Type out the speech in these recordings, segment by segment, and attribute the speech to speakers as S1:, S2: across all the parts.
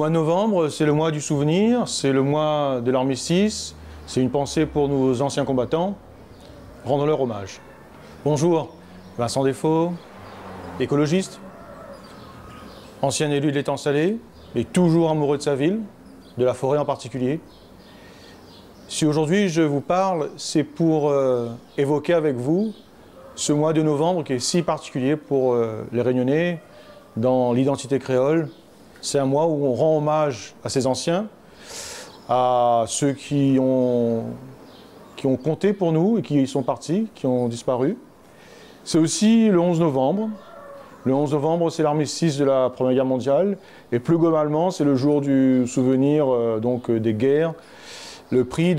S1: mois de novembre, c'est le mois du souvenir, c'est le mois de l'armistice, c'est une pensée pour nos anciens combattants. Rendons-leur hommage. Bonjour, Vincent Desfaux, écologiste, ancien élu de l'Étang Salé, et toujours amoureux de sa ville, de la forêt en particulier. Si aujourd'hui je vous parle, c'est pour évoquer avec vous ce mois de novembre qui est si particulier pour les Réunionnais dans l'identité créole. C'est un mois où on rend hommage à ces anciens, à ceux qui ont compté pour nous et qui sont partis, qui ont disparu. C'est aussi le 11 novembre. Le 11 novembre, c'est l'armistice de la Première Guerre mondiale. Et plus globalement, c'est le jour du souvenir des guerres. Le prix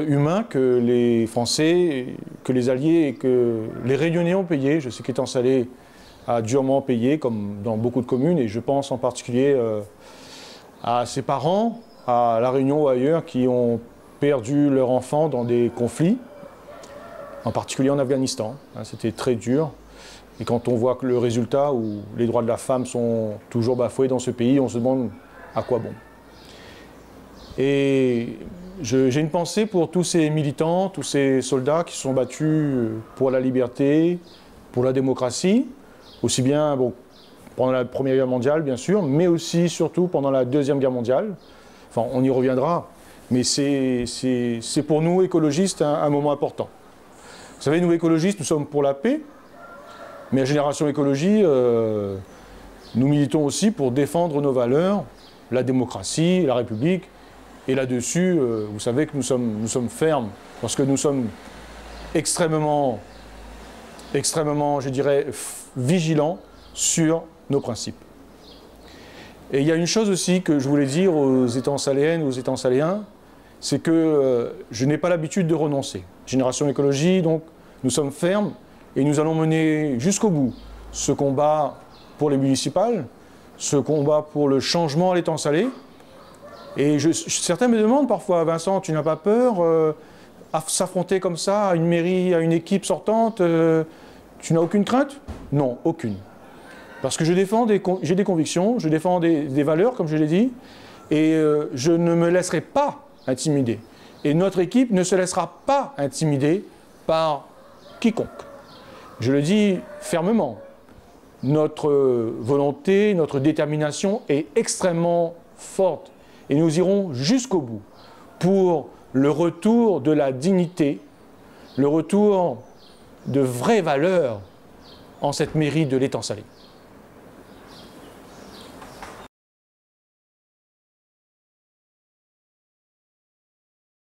S1: humain que les Français, que les Alliés et que les Réunionnais ont payé. Je sais qu'Étang Salé a durement payé, comme dans beaucoup de communes, et je pense en particulier à ses parents, à La Réunion ou ailleurs, qui ont perdu leurs enfants dans des conflits, en particulier en Afghanistan. C'était très dur. Et quand on voit que le résultat, où les droits de la femme sont toujours bafoués dans ce pays, on se demande à quoi bon. Et j'ai une pensée pour tous ces militants, tous ces soldats qui se sont battus pour la liberté, pour la démocratie, aussi bien pendant la Première Guerre mondiale, bien sûr, mais aussi, surtout, pendant la Deuxième Guerre mondiale. Enfin, on y reviendra, mais c'est pour nous, écologistes, un moment important. Vous savez, nous, écologistes, nous sommes pour la paix, mais à Génération Écologie, nous militons aussi pour défendre nos valeurs, la démocratie, la République, et là-dessus, vous savez que nous sommes fermes, parce que nous sommes extrêmement, je dirais, vigilants sur nos principes. Et il y a une chose aussi que je voulais dire aux Étangs Saléennes, aux Étangs Saléens, c'est que je n'ai pas l'habitude de renoncer. Génération Écologie, donc, nous sommes fermes et nous allons mener jusqu'au bout ce combat pour les municipales, ce combat pour le changement à l'Étang Salé. Et certains me demandent parfois, Vincent, tu n'as pas peur à s'affronter comme ça à une mairie, à une équipe sortante, tu n'as aucune crainte? Non, aucune. Parce que j'ai des convictions, je défends des valeurs, comme je l'ai dit, et je ne me laisserai pas intimider. Et notre équipe ne se laissera pas intimider par quiconque. Je le dis fermement, notre volonté, notre détermination est extrêmement forte. Et nous irons jusqu'au bout pour le retour de la dignité, le retour de vraies valeurs en cette mairie de l'Étang Salé.